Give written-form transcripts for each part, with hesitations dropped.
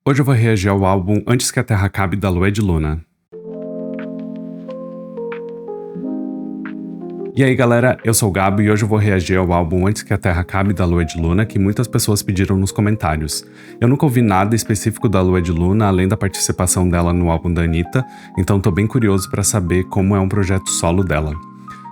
Hoje eu vou reagir ao álbum Antes que a Terra Acabe, da Lua de Luna. E aí galera, eu sou o Gabo e hoje eu vou reagir ao álbum Antes que a Terra Acabe, da Lua de Luna, que muitas pessoas pediram nos comentários. Eu nunca ouvi nada específico da Lua de Luna, além da participação dela no álbum da Anitta, então tô bem curioso pra saber como é um projeto solo dela.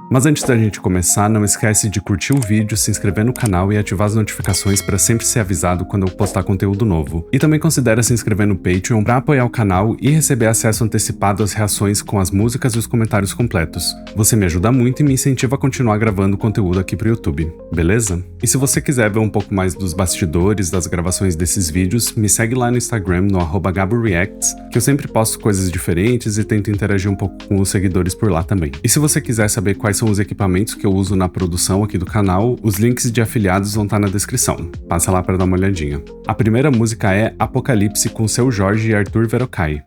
Mas antes da gente começar, não esquece de curtir o vídeo, se inscrever no canal e ativar as notificações para sempre ser avisado quando eu postar conteúdo novo. E também considere se inscrever no Patreon para apoiar o canal e receber acesso antecipado às reações com as músicas e os comentários completos. Você me ajuda muito e me incentiva a continuar gravando conteúdo aqui pro YouTube, beleza? E se você quiser ver um pouco mais dos bastidores das gravações desses vídeos, me segue lá no Instagram, no @GaboReacts, que eu sempre posto coisas diferentes e tento interagir um pouco com os seguidores por lá também. E se você quiser saber quais são os equipamentos que eu uso na produção aqui do canal, os links de afiliados vão estar na descrição. Passa lá para dar uma olhadinha. A primeira música é Apocalipse, com Seu Jorge e Arthur Verocai.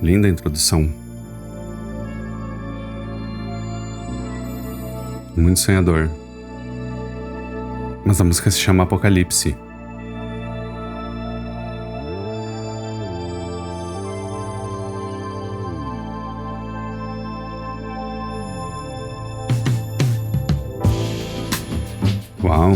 Linda introdução. Muito sonhador. Mas a música se chama Apocalipse. Uau.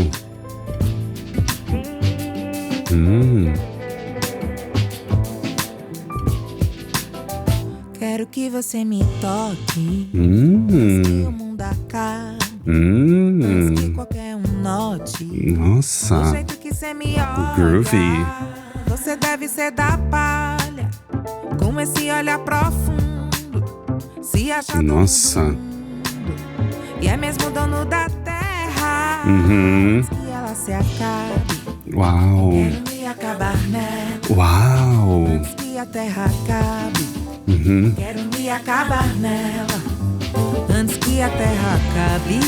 Quero que você me toque. Antes que o mundo acabe. Antes que qualquer um note. Nossa. Do jeito que você me olha. Groovy. Você deve ser da palha. Com esse olhar profundo. Se acha Nossa. do mundo. E é mesmo dono da terra. Antes que ela se acabe. Uau. Quero me acabar nela. Uau. Antes que a terra acabe. Quero me acabar nela. Antes que a terra acabe.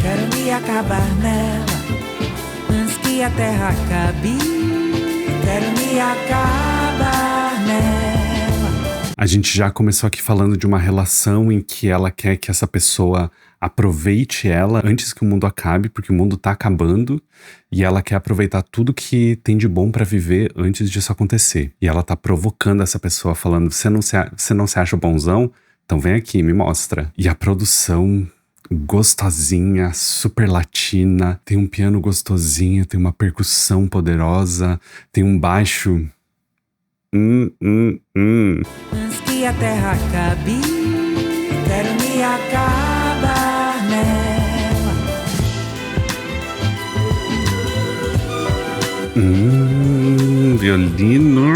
Quero me acabar nela. Antes que a terra acabe. Quero me acabar nela. A gente já começou aqui falando de uma relação em que ela quer que essa pessoa aproveite ela antes que o mundo acabe, porque o mundo tá acabando, e ela quer aproveitar tudo que tem de bom pra viver antes disso acontecer. E ela tá provocando essa pessoa, falando, você não se acha bonzão? Então vem aqui, me mostra. E a produção gostosinha, super latina, tem um piano gostosinho, tem uma percussão poderosa, tem um baixo. Antes que a terra acabe, quero me acabar nela. Violino.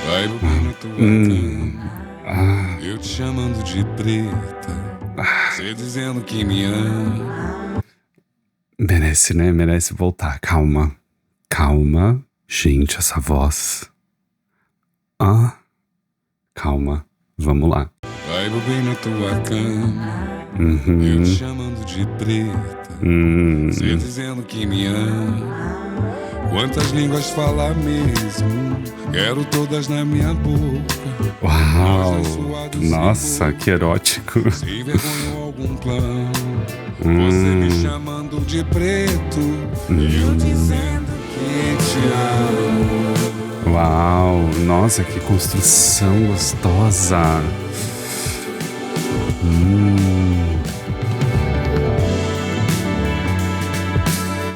Vai no na tua cama, eu te chamando de preta, você dizendo que me ama. Merece, né? Merece voltar. Calma. Calma. Gente, essa voz. Calma. Vamos lá. Vai bem na tua cama, eu te chamando de preta, você dizendo que me ama. Quantas línguas falar mesmo? Quero todas na minha boca. Uau! Nossa, que erótico. Sem vergonha ou algum plano. Você me chamando de preto, eu dizendo que te amo. Uau! Nossa, que construção gostosa.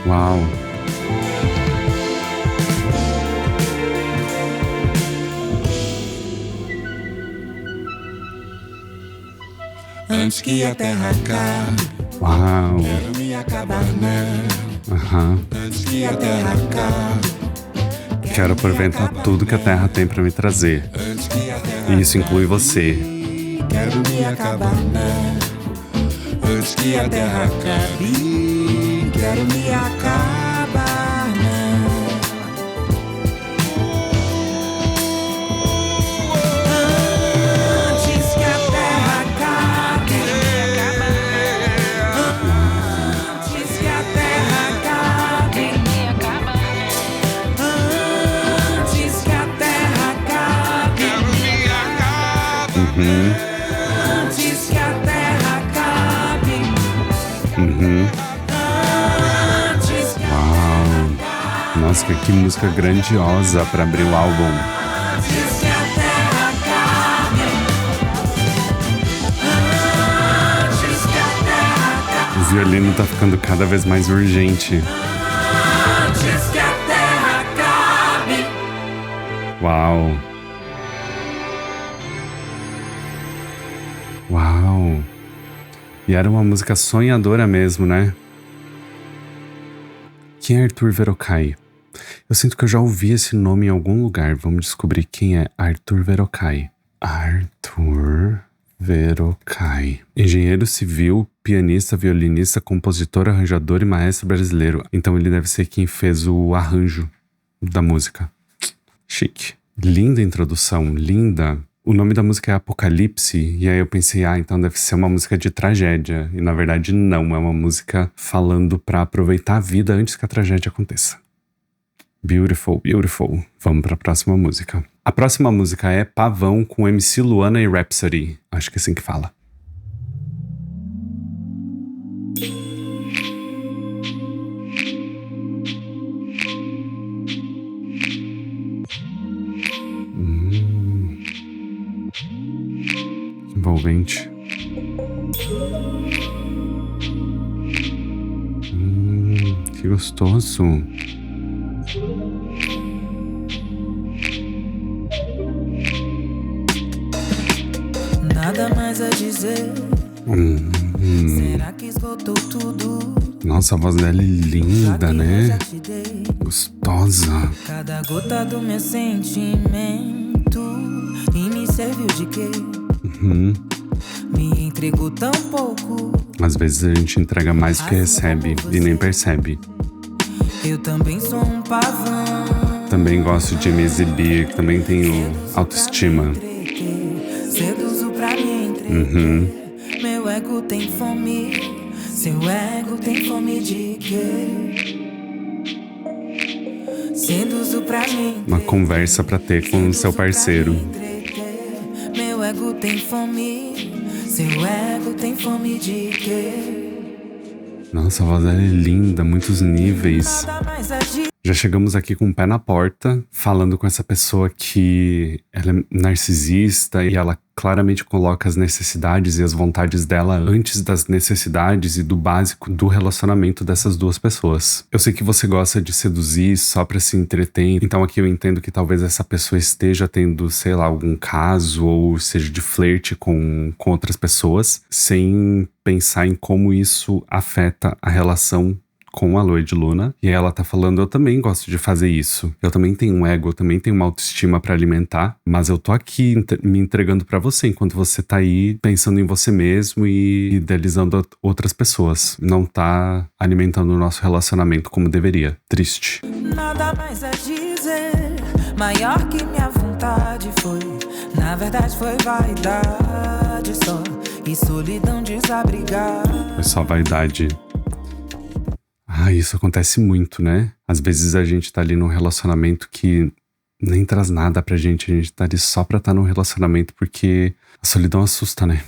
Uau! Antes que a terra acabe, Uau! quero me acabar nela. Antes que a terra acabe, Quero aproveitar tudo que a Terra tem pra me trazer. antes que a terra E isso inclui você. quero me acabar nela. Antes que a terra acabe, Quero me acabar nela. Antes que a terra acabe. Antes que a terra acabe. Antes que a terra música, que música grandiosa pra abrir o álbum. Antes que a terra acabe. Antes que a terra acabe. O violino tá ficando cada vez mais urgente. Antes que a terra acabe. Uau! Uau! E era uma música sonhadora mesmo, né? Quem é Arthur Verocai? Eu sinto que eu já ouvi esse nome em algum lugar. Vamos descobrir quem é Arthur Verocai. Arthur Verocai. Engenheiro civil, pianista, violinista, compositor, arranjador e maestro brasileiro. Então ele deve ser quem fez o arranjo da música. Chique. Linda introdução, linda. O nome da música é Apocalipse, e aí eu pensei, então deve ser uma música de tragédia. E na verdade não, é uma música falando pra aproveitar a vida antes que a tragédia aconteça. Beautiful, beautiful. Vamos pra próxima música. A próxima música é Pavão com MC Luana e Rhapsody. Acho que é assim que fala. Envolvente. Que gostoso. Nada mais a dizer. Será que esgotou tudo? Nossa, a voz dela é linda, Já né? te dei Gostosa. cada gota do meu sentimento. E me serviu de quê? Me entregou tão pouco. Às vezes a gente entrega mais do que recebe e nem percebe. Eu também sou um pavão. Também gosto de me exibir, também tenho autoestima. Seduzo pra me entreter. Meu ego tem fome. Seu ego tem fome de quê? Seduzo pra me entreter. Uma conversa pra ter com o seu parceiro. Meu ego tem fome. Seu ego tem fome de quê? Nossa, a voz dela é linda, muitos níveis. Nada mais agir. Já chegamos aqui com o pé na porta, falando com essa pessoa que ela é narcisista e ela claramente coloca as necessidades e as vontades dela antes das necessidades e do básico do relacionamento dessas duas pessoas. Eu sei que você gosta de seduzir só pra se entreter, então aqui eu entendo que talvez essa pessoa esteja tendo, sei lá, algum caso ou seja de flerte com outras pessoas, sem pensar em como isso afeta a relação com a Lua de Luna. E aí ela tá falando, eu também gosto de fazer isso. Eu também tenho um ego, eu também tenho uma autoestima pra alimentar, mas eu tô aqui me entregando pra você, enquanto você tá aí pensando em você mesmo e idealizando outras pessoas. Não tá alimentando o nosso relacionamento como deveria. Triste. Nada mais a dizer. Maior que minha vontade foi. Na verdade foi vaidade só. E solidão desabrigada. É só vaidade. Isso acontece muito, né? Às vezes a gente tá ali num relacionamento que nem traz nada pra gente. A gente tá ali só pra estar num relacionamento porque a solidão assusta, né?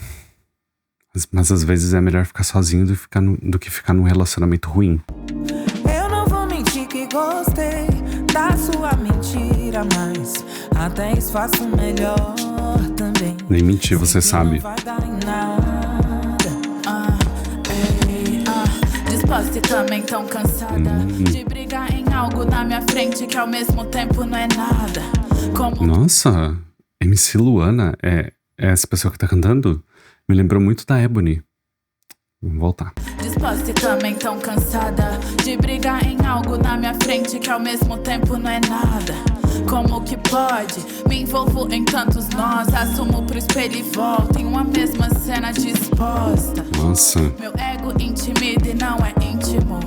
Mas às vezes é melhor ficar sozinho do que ficar num relacionamento ruim. Eu não vou mentir que gostei da sua mentira, mas até isso faço melhor também. Nem mentir, você sabe. Não vai dar em nada. Disposta e também tão cansada de brigar em algo na minha frente que ao mesmo tempo não é nada. Como... Nossa, MC Luana é essa pessoa que tá cantando? Me lembrou muito da Ebony. Vamos voltar. Disposta e também tão cansada de brigar em algo na minha frente que ao mesmo tempo não é nada. Como que pode? Me envolvo em tantos nós, assumo pro espelho e volto em uma mesma cena disposta. Nossa. Meu ego intimida e não é íntimo.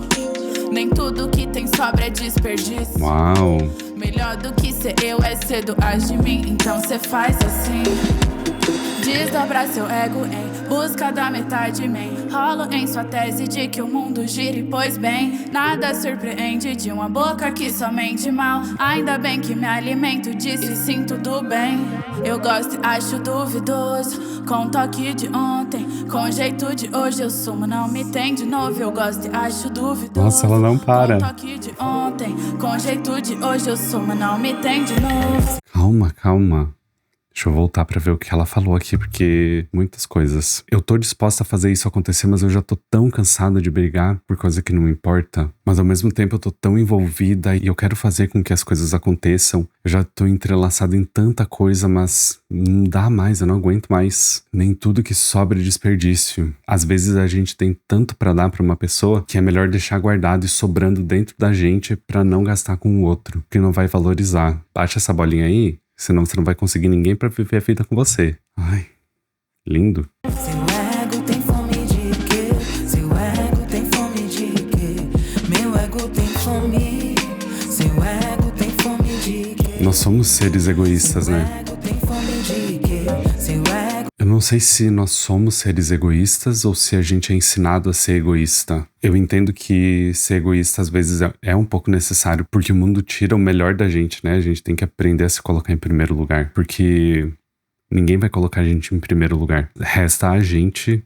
Nem tudo que tem sobra é desperdício. Uau. Melhor do que ser eu é ser doar de mim. Então cê faz assim. Desdobrar seu ego em busca da metade man. Rolo em sua tese de que o mundo gire, pois bem, nada surpreende de uma boca que somente mal. Ainda bem que me alimento disso e sinto do bem. Eu gosto e acho duvidoso, com toque de ontem, com jeito de hoje eu sumo, não me tem de novo. Eu gosto e acho duvidoso. Nossa, ela não para. Com toque de ontem, com jeito de hoje eu sumo, não me tem de novo. Calma. Deixa eu voltar pra ver o que ela falou aqui, porque muitas coisas. Eu tô disposta a fazer isso acontecer, mas eu já tô tão cansada de brigar por coisa que não me importa. Mas ao mesmo tempo eu tô tão envolvida e eu quero fazer com que as coisas aconteçam. Eu já tô entrelaçada em tanta coisa, mas não dá mais, eu não aguento mais. Nem tudo que sobra é desperdício. Às vezes a gente tem tanto pra dar pra uma pessoa que é melhor deixar guardado e sobrando dentro da gente pra não gastar com o outro, que não vai valorizar. Baixa essa bolinha aí. Senão você não vai conseguir ninguém pra viver a vida com você. Ai, lindo. Seu ego tem fome de quê? Seu ego tem fome de quê? Meu ego tem fome. Seu ego tem fome de quê? Nós somos seres egoístas, né? Seu ego tem fome de quê? Seu ego. Eu não sei se nós somos seres egoístas ou se a gente é ensinado a ser egoísta. Eu entendo que ser egoísta às vezes é um pouco necessário, porque o mundo tira o melhor da gente, né? A gente tem que aprender a se colocar em primeiro lugar, porque ninguém vai colocar a gente em primeiro lugar. Resta a gente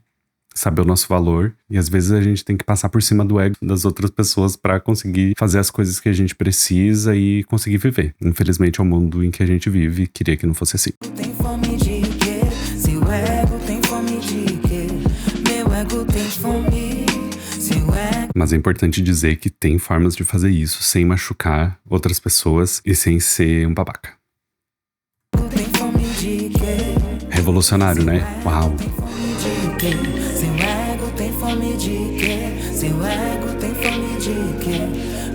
saber o nosso valor e às vezes a gente tem que passar por cima do ego das outras pessoas pra conseguir fazer as coisas que a gente precisa e conseguir viver. Infelizmente é o mundo em que a gente vive e queria que não fosse assim. Tem fome de quê? Seu ego tem fome de quê? Meu ego tem fome. Seu ego. Mas é importante dizer que tem formas de fazer isso sem machucar outras pessoas e sem ser um babaca. Tem fome de quê? Revolucionário, né? Uau! Tem fome de quê? Seu ego tem fome de quê? Seu ego tem fome de quê?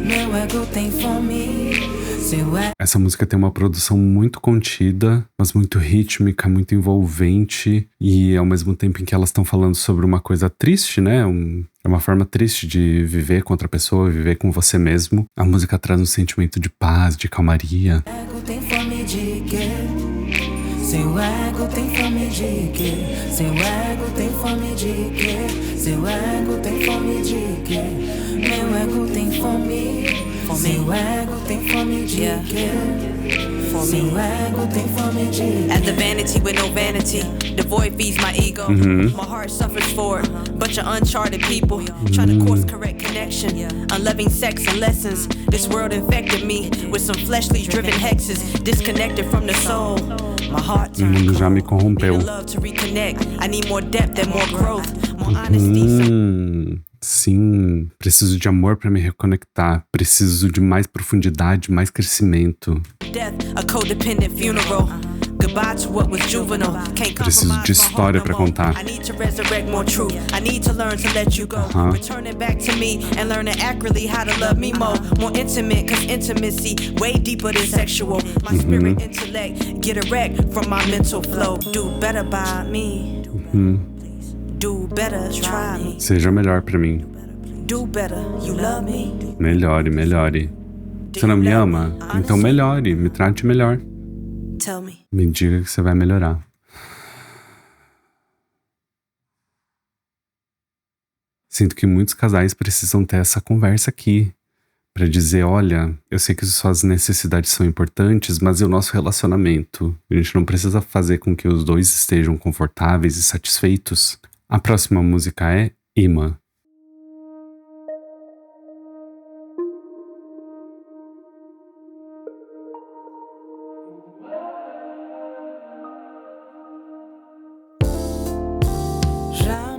Meu ego tem fome. Seu ego. Essa música tem uma produção muito contida, mas muito rítmica, muito envolvente. E ao mesmo tempo em que elas estão falando sobre uma coisa triste, né? É uma forma triste de viver com outra pessoa, viver com você mesmo. A música traz um sentimento de paz, de calmaria. Seu ego tem fome de quê? Seu ego tem fome de quê? Seu ego tem fome de quê? Seu ego tem fome de quê? Meu ego tem fome. Seu ego tem fome de quê? Seu ego tem fome de quê? At the vanity with no vanity, the void feeds my ego. My heart suffers for it. Bunch of uncharted people trying to course correct connection. Unloving sex and lessons. This world infected me with some fleshly driven hexes. Disconnected from the soul. My heart O mundo já me corrompeu. love to reconnect. I need more depth and more growth. More honesty. Sim, preciso de amor pra me reconectar. Preciso de mais profundidade, mais crescimento. Death, a codependent funeral. Goodbye to what was juvenile. Can't Preciso de compromise my história heart pra no more. contar. I need to resurrect more truth. I need to learn to let you go. Returning back to me and learning accurately how to love me more. More intimate, cause intimacy way deeper than sexual. My spirit intellect get erect from my mental flow. Do better by me. Do better, try me. Seja melhor pra mim. Do better, you love me. Melhore, melhore. Você não me ama? Então melhore, me trate melhor. Tell me. Me diga que você vai melhorar. Sinto que muitos casais precisam ter essa conversa aqui. Pra dizer, olha, eu sei que suas necessidades são importantes, mas e o nosso relacionamento? A gente não precisa fazer com que os dois estejam confortáveis e satisfeitos. A próxima música é Ima.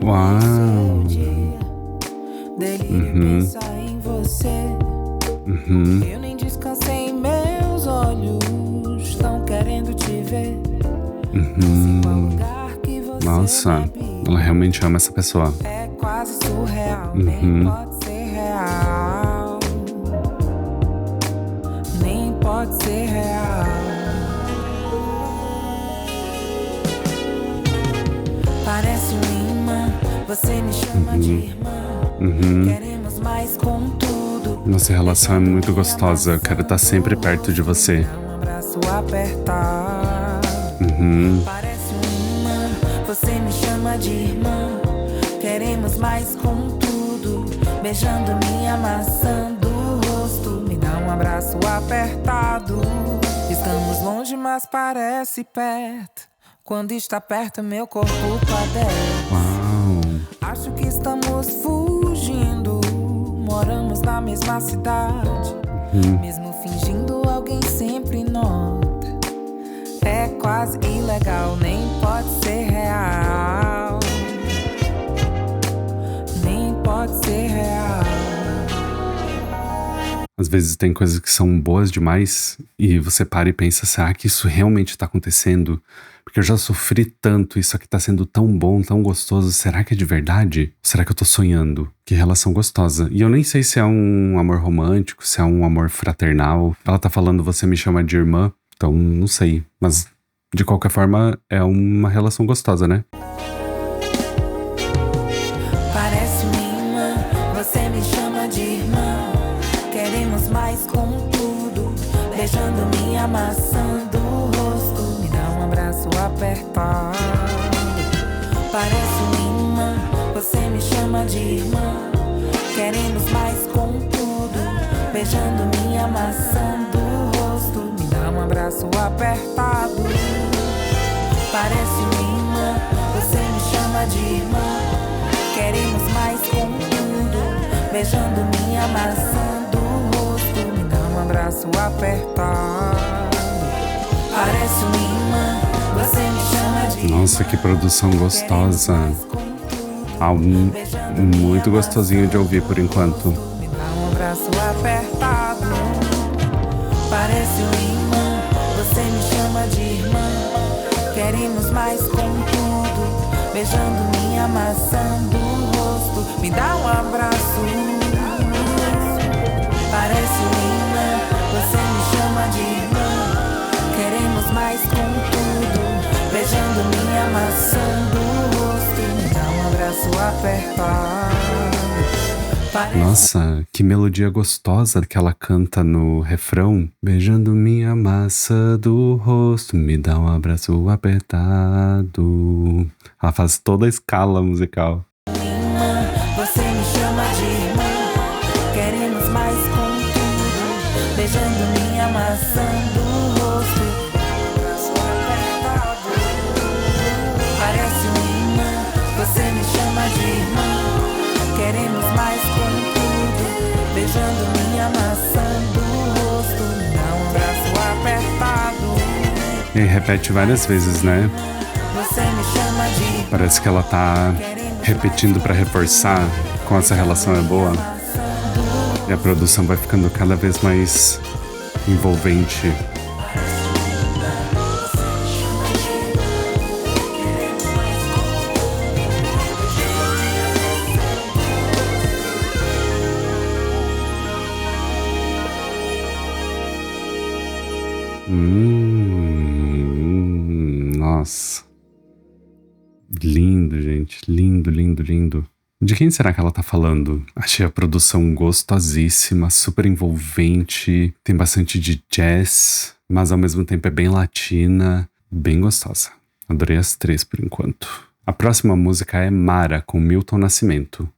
Uau! Delírio pensar em você. Eu nem descansei, meus olhos estão querendo te ver. Qual lugar que você Nossa, bebe ela realmente ama essa pessoa. é quase surreal, nem pode ser real. Nem pode ser real. Parece um imã, você me chama de irmã. Queremos mais com tudo. Nossa relação é muito gostosa, eu quero estar sempre perto de você. Um abraço apertar. Parece um você me chama de irmã. Queremos mais com tudo, beijando, me amassando o rosto. Me dá um abraço apertado. Estamos longe, mas parece perto. Quando está perto, meu corpo padece. Uau. Acho que estamos fugindo. Moramos na mesma cidade. Mesmo fingindo, alguém sempre nota. É quase ilegal, nem pode ser real. Nem pode ser real. Às vezes tem coisas que são boas demais e você para e pensa, será que isso realmente tá acontecendo? Porque eu já sofri tanto, isso aqui tá sendo tão bom, tão gostoso, será que é de verdade? Ou será que eu tô sonhando? Que relação gostosa. E eu nem sei se é um amor romântico, se é um amor fraternal. Ela tá falando, você me chama de irmã, então não sei. Mas de qualquer forma é uma relação gostosa, né? Parece uma irmã, você me chama de irmã. Queremos mais com tudo, beijando, me amassando o rosto. Me dá um abraço apertado. Parece uma irmã, você me chama de irmã. Queremos mais com tudo, beijando, me amassando o rosto. Me dá um abraço apertado. Parece uma irmã, você me chama de irmã. Queremos mais com tudo, beijando, me amassando o rosto. Me dá um abraço apertado. Parece uma irmã, você me chama de irmã. Nossa, que produção gostosa. Algo muito gostosinho de ouvir por enquanto. Me dá um abraço apertado. Parece uma irmã, você me chama de irmã. Queremos mais com tudo, beijando, me amassando o rosto. Me dá um abraço. Parece uma irmã, você me chama de irmã. Queremos mais com tudo, beijando, me amassando o rosto. Me dá um abraço apertado. Nossa, que melodia gostosa que ela canta no refrão. Beijando minha massa do rosto, me dá um abraço apertado. Ela faz toda a escala musical. Irmã, você me chama de irmã. Queremos mais com tudo, beijando, me amassando o rosto. Abraço apertado. Parece uma irmã, você me chama de irmã. Queremos mais com tudo, beijando, me amassando o rosto. Me dá um abraço apertado. E aí repete várias vezes, né? Você me chama de irmã. Parece que ela tá repetindo pra reforçar como essa relação é boa. E a produção vai ficando cada vez mais envolvente. Nossa. Lindo, gente. Lindo, lindo, lindo. De quem será que ela tá falando? Achei a produção gostosíssima, super envolvente, tem bastante de jazz, mas ao mesmo tempo é bem latina, bem gostosa. Adorei as três por enquanto. A próxima música é Mara, com Milton Nascimento.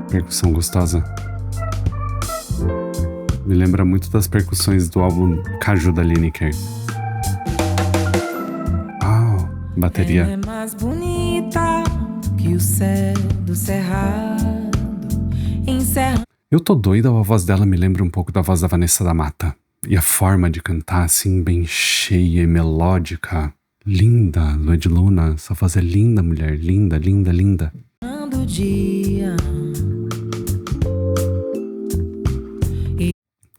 Percussão gostosa. Me lembra muito das percussões do álbum Caju da Lineker. Bateria. Ela é mais bonita que o céu do cerrado. Eu tô doida, a voz dela me lembra um pouco da voz da Vanessa da Mata. E a forma de cantar, assim, bem cheia e melódica. Linda, Lua de Luna. Essa voz é linda, mulher. Linda, linda, linda. Dia.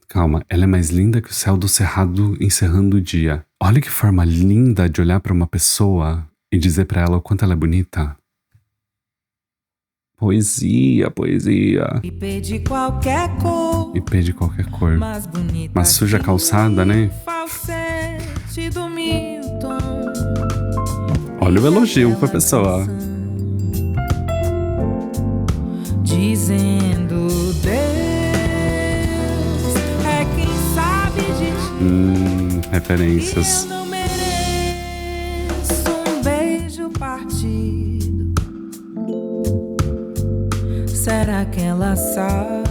Calma, ela é mais linda que o céu do cerrado encerrando o dia. Olha que forma linda de olhar pra uma pessoa e dizer pra ela o quanto ela é bonita. Poesia, poesia. IP de qualquer cor. IP de qualquer cor. Mais bonita. Mas suja calçada, né? Falsete do Milton. Olha o elogio pra pessoa. Dizendo Deus é quem sabe de ti. Referências. Eu não mereço um beijo partido. Será que ela sabe?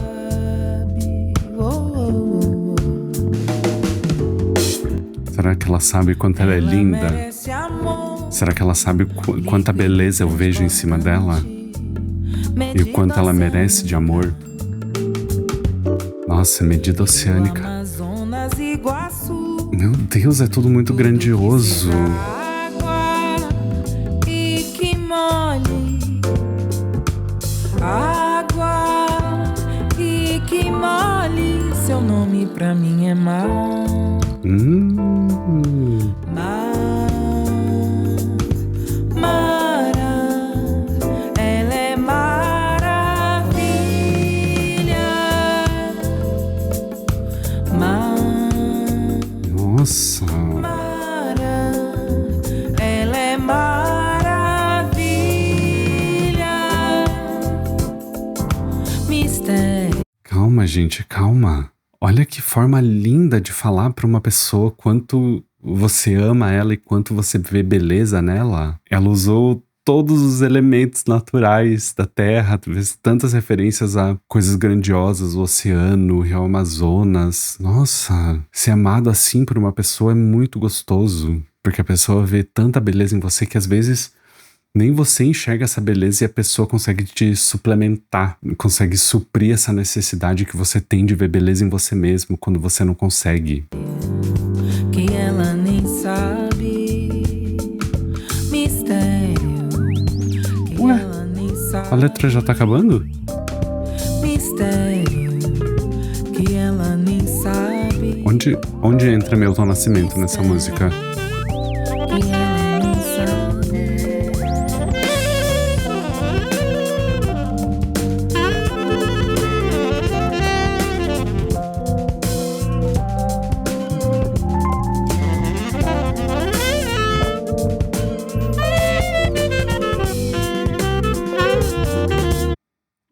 Será que ela sabe quanto ela é linda? Será que ela sabe quanta beleza eu vejo em cima dela? E o quanto ela merece de amor? Nossa, medida oceânica. Meu Deus, é tudo muito grandioso. Água e que molhe. Água e que molhe. Seu nome pra mim é mar. Ela é maravilha. Nossa. Ela é maravilha. Mistério. Calma, gente, calma. Olha que forma linda de falar pra uma pessoa quanto você ama ela e quanto você vê beleza nela. Ela usou todos os elementos naturais da Terra, tantas referências a coisas grandiosas, o oceano, o rio Amazonas. Nossa, ser amado assim por uma pessoa é muito gostoso, porque a pessoa vê tanta beleza em você que às vezes nem você enxerga essa beleza e a pessoa consegue te suplementar, consegue suprir essa necessidade que você tem de ver beleza em você mesmo quando você não consegue. Que ela nem sabe. Mistério. Que Ué, ela nem sabe. a letra já tá acabando? Mistério. Que ela nem sabe. Onde entra Milton Nascimento nessa música? Que ela nem sabe.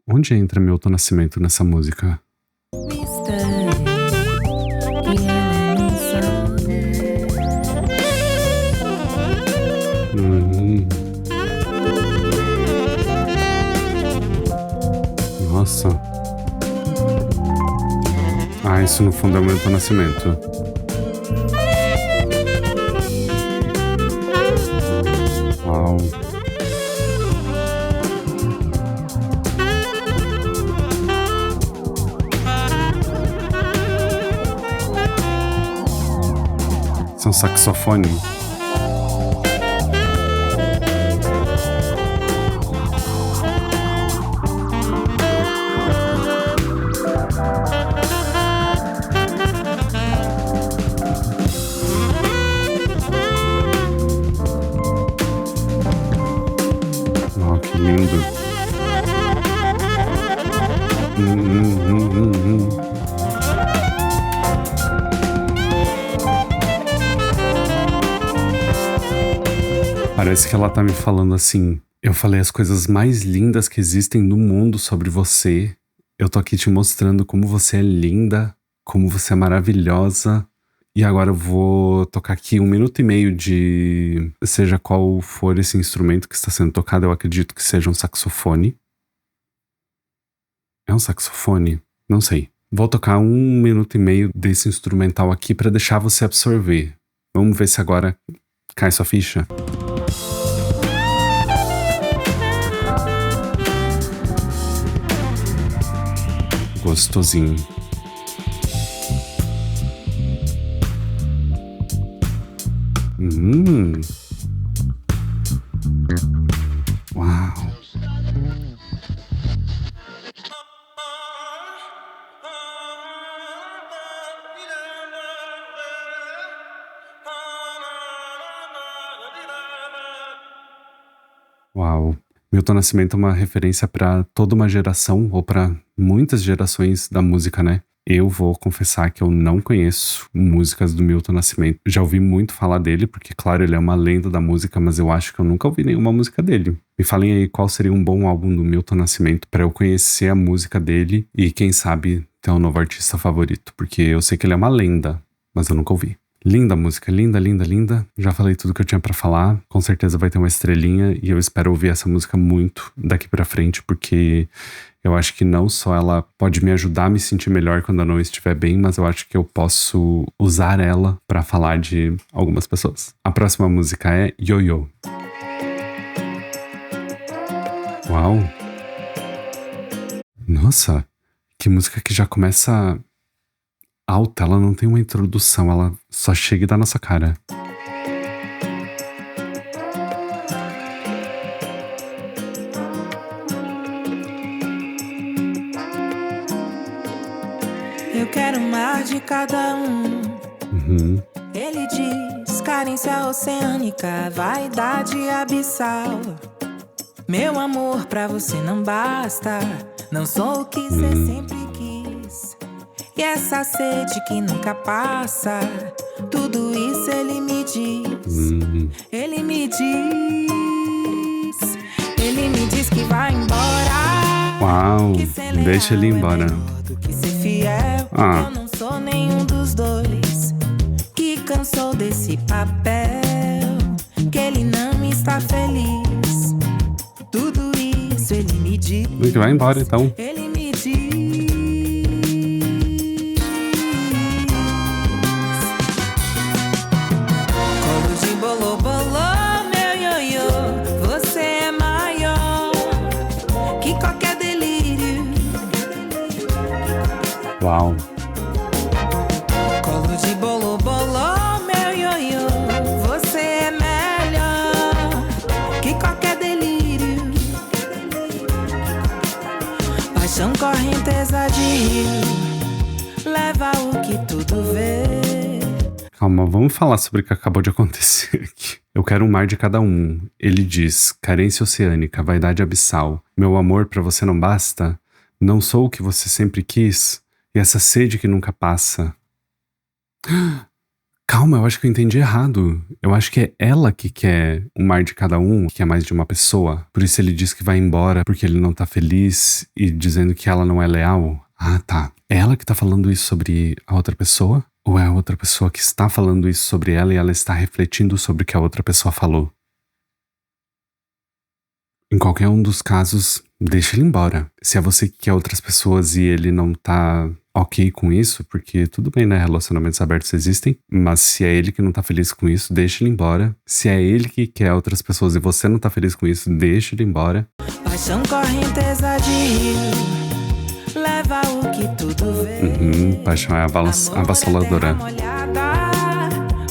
Onde entra Milton Nascimento nessa música? Mistério. Que ela nem sabe. Nossa. Ah, isso no fundo é o Milton Nascimento. Uau. Isso é um saxofone. Oh, que lindo. Parece que ela tá me falando assim: eu falei as coisas mais lindas que existem no mundo sobre você. Eu tô aqui te mostrando como você é linda, como você é maravilhosa. E agora eu vou tocar aqui 1 minuto e meio de... seja qual for esse instrumento que está sendo tocado, eu acredito que seja um saxofone. É um saxofone? Não sei. Vou tocar 1 minuto e meio desse instrumental aqui pra deixar você absorver. Vamos ver se agora cai sua ficha. Gostosinho. Uau. Uau. Milton Nascimento é uma referência para toda uma geração, ou para muitas gerações da música, né? Eu vou confessar que eu não conheço músicas do Milton Nascimento. Já ouvi muito falar dele, porque, claro, ele é uma lenda da música, mas eu acho que eu nunca ouvi nenhuma música dele. Me falem aí qual seria um bom álbum do Milton Nascimento pra eu conhecer a música dele e, quem sabe, ter um novo artista favorito. Porque eu sei que ele é uma lenda, mas eu nunca ouvi. Linda música, linda, linda, linda. Já falei tudo que eu tinha pra falar. Com certeza vai ter uma estrelinha e eu espero ouvir essa música muito daqui pra frente, porque eu acho que não só ela pode me ajudar a me sentir melhor quando eu não estiver bem, mas eu acho que eu posso usar ela pra falar de algumas pessoas. A próxima música é Yo-Yo. Uau! Nossa, que música que já começa alta, ela não tem uma introdução, ela só chega e dá na sua cara. Eu quero mais de cada um. Ele diz, carência oceânica, vaidade abissal. Meu amor pra você não basta, não sou o que você sempre quis. E essa sede que nunca passa, tudo isso ele me diz. Ele me diz, ele me diz que vai embora. Uau, deixa ele ir embora. Que ser fiel, eu não sou nenhum dos dois. Que cansou desse papel, que ele não está feliz. Tudo isso ele me diz. Ele vai embora então. Ele me diz. Colo de bolô, bolô, meu ioiô. Você é maior que qualquer delírio. Uau. Colo de bolô, bolô, meu ioiô. Você é melhor que qualquer delírio. Paixão, correnteza de rio, leva o que tudo vê. Calma, vamos falar sobre o que acabou de acontecer aqui. Eu quero um mar de cada um. Ele diz, carência oceânica, vaidade abissal. Meu amor pra você não basta? Não sou o que você sempre quis? E essa sede que nunca passa? Calma, eu acho que eu entendi errado. Eu acho que é ela que quer um mar de cada um, que quer mais de uma pessoa. Por isso ele diz que vai embora porque ele não tá feliz e dizendo que ela não é leal. Ah, tá. É ela que tá falando isso sobre a outra pessoa? Ou é a outra pessoa que está falando isso sobre ela e ela está refletindo sobre o que a outra pessoa falou? Em qualquer um dos casos, deixa ele embora. Se é você que quer outras pessoas e ele não tá ok com isso, porque tudo bem, né? Relacionamentos abertos existem, mas se é ele que não tá feliz com isso, deixa ele embora. Se é ele que quer outras pessoas e você não tá feliz com isso, deixa ele embora. Paixão, correnteza de rio, leva o que tudo vê. Paixão é avassaladora.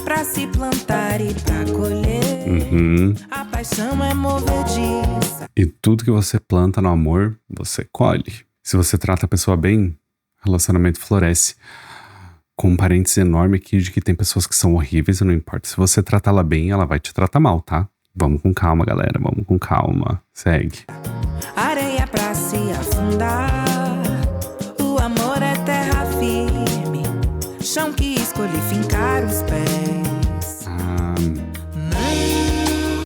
Pra se plantar e pra colher. A paixão é movediça. E tudo que você planta no amor, você colhe. Se você trata a pessoa bem, relacionamento floresce. Com um parênteses enorme aqui de que tem pessoas que são horríveis e não importa. Se você tratá-la bem, ela vai te tratar mal, tá? Vamos com calma, galera. Vamos com calma. Segue. Areia pra se afundar. O amor é terra firme. Chão que escolhi fincar os pés.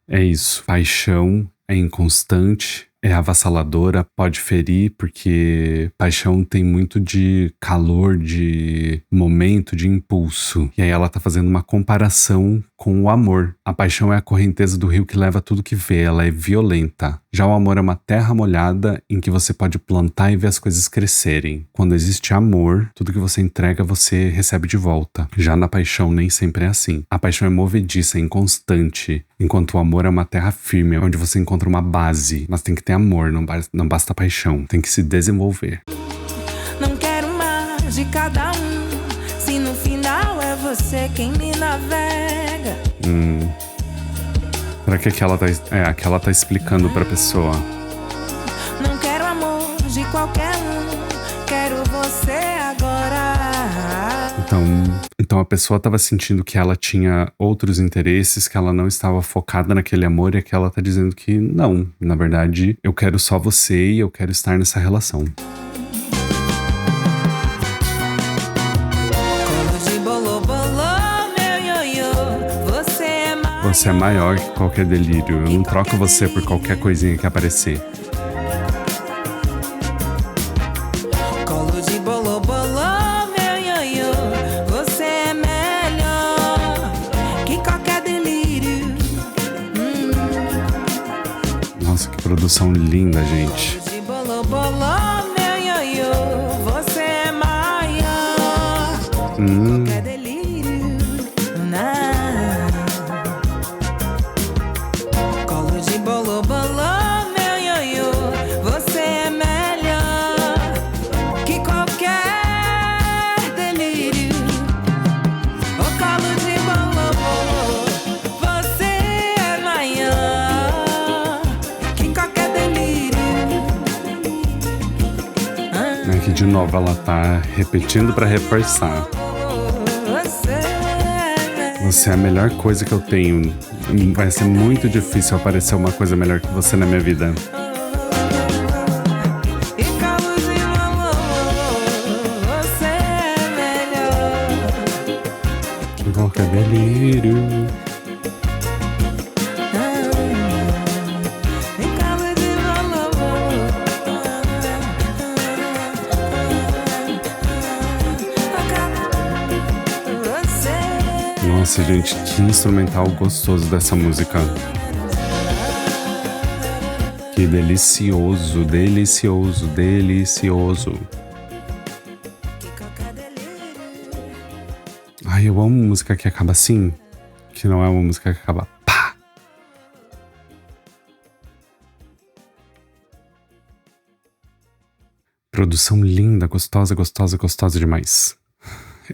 É isso. Paixão é inconstante, é avassaladora, pode ferir, porque paixão tem muito de calor, de momento, de impulso. E aí ela tá fazendo uma comparação com o amor. A paixão é a correnteza do rio que leva tudo que vê, ela é violenta. Já o amor é uma terra molhada em que você pode plantar e ver as coisas crescerem. Quando existe amor, tudo que você entrega você recebe de volta. Já na paixão nem sempre é assim. A paixão é movediça, é inconstante, enquanto o amor é uma terra firme, onde você encontra uma base. Mas tem que ter amor, não basta paixão, tem que se desenvolver. Não quero mais de cada um, se no final é você quem me navega. Será que aquela tá explicando pra pessoa? Não quero amor de qualquer um, quero você agora. Então a pessoa tava sentindo que ela tinha outros interesses, que ela não estava focada naquele amor, e que ela tá dizendo que não, na verdade, eu quero só você e eu quero estar nessa relação. Você é maior que qualquer delírio. Eu não troco você por qualquer coisinha que aparecer. Colo de bolô, bolô, meu ioiô. Você é melhor que qualquer delírio. Nossa, que produção linda, gente. Colo de bolô, bolô, meu ioiô. Você é maior que qualquer delírio. Colo de bolô, bolô, meu ioiô. Você é melhor que qualquer delírio. O colo de bolô, bolô. Você é maior que qualquer delírio. Aqui de novo ela tá repetindo pra reforçar. Você é a melhor coisa que eu tenho. Vai ser muito difícil aparecer uma coisa melhor que você na minha vida. E colo de bolô, você é melhor. Que qualquer delírio. E colo de bolô, você. Nossa, gente, que instrumental gostoso dessa música. Que delicioso, delicioso, delicioso. Ai, eu amo música que acaba assim. Que não é uma música que acaba pá. Produção linda, gostosa, gostosa, gostosa demais.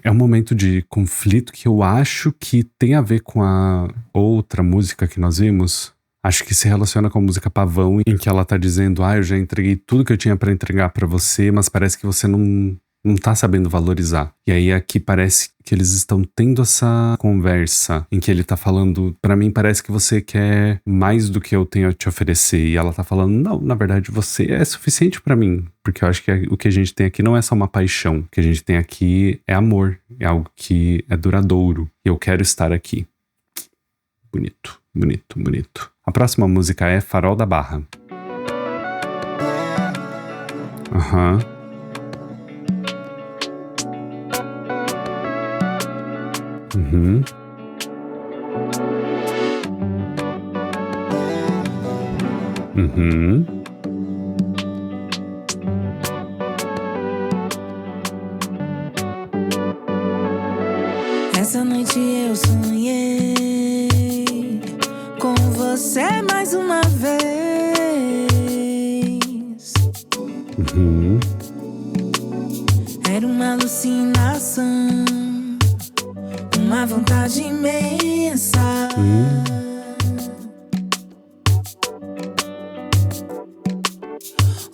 É um momento de conflito que eu acho que tem a ver com a outra música que nós vimos. Acho que se relaciona com a música Pavão, em que ela tá dizendo: eu já entreguei tudo que eu tinha pra entregar pra você, mas parece que você não tá sabendo valorizar. E aí aqui parece que eles estão tendo essa conversa, em que ele tá falando: pra mim parece que você quer mais do que eu tenho a te oferecer. E ela tá falando: não, na verdade você é suficiente pra mim. Porque eu acho que o que a gente tem aqui não é só uma paixão. O que a gente tem aqui é amor. É algo que é duradouro. E eu quero estar aqui. Bonito, bonito, bonito. A próxima música é Farol da Barra. Aham. Uhum. Uhum. Essa noite eu sonhei com você mais uma vez. Uhum. Era uma alucinação, uma vontade imensa.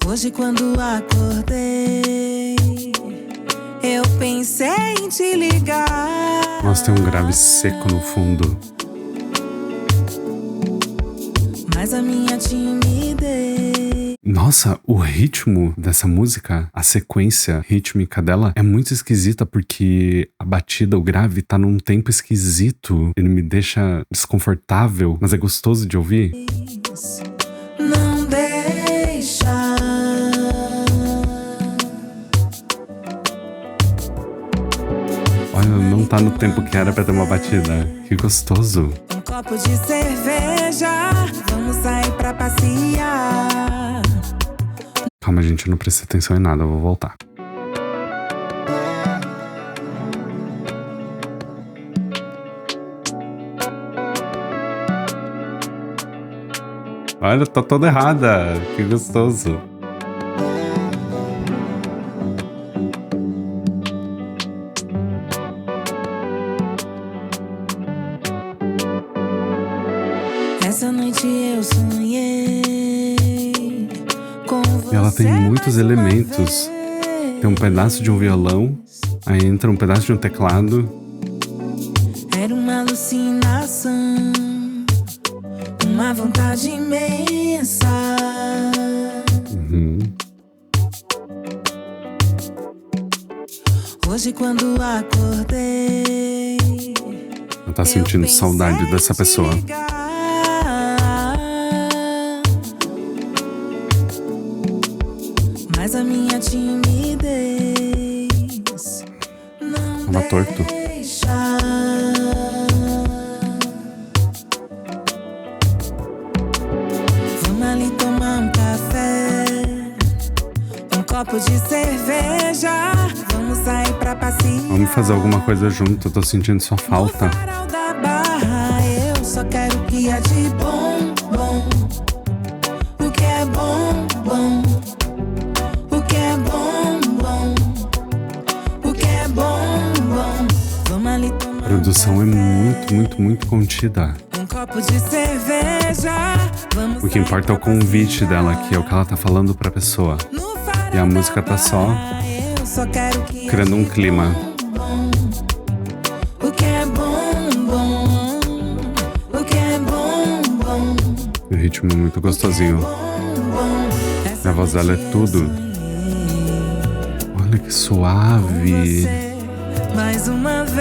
Hoje quando acordei, eu pensei em te ligar. Nossa, tem um grave seco no fundo. Mas a minha timidez. Nossa, o ritmo dessa música, a sequência rítmica dela é muito esquisita, porque a batida, o grave, tá num tempo esquisito. Ele me deixa desconfortável, mas é gostoso de ouvir. Não deixa. Olha, não tá no tempo que era pra ter uma batida. Que gostoso. Um copo de cerveja, vamos sair pra passear. Calma, gente, eu não prestei atenção em nada, eu vou voltar. Olha, tá toda errada. Que gostoso. Essa noite eu sonhei com você. E ela tem muitos mais uma elementos. vez. Tem um pedaço de um violão, aí entra um pedaço de um teclado. Era uma alucinação, uma vontade imensa. Uhum. Hoje quando acordei, Ela tá sentindo saudade dessa pessoa. Mas a minha timidez Tava torto. Vamos ali tomar um café, um copo de cerveja. Vamos sair pra passear. Vamos fazer alguma coisa junto, eu tô sentindo sua falta. No farol da barra, eu só quero o que é de bom, bom. O que é bom, bom. O que é bom, bom. O que é bom, bom. Vamos ali tomar A produção é muito contida. um copo de cerveja. Vamos O que importa é o convite dela aqui, é o que ela tá falando pra pessoa. no farol E a música tá só da eu só quero o que é criando um clima. bom. O que é bom, bom. O que é bom, bom. O ritmo é muito gostosinho. E a voz dela é tudo. Olha que suave. Mais uma vez.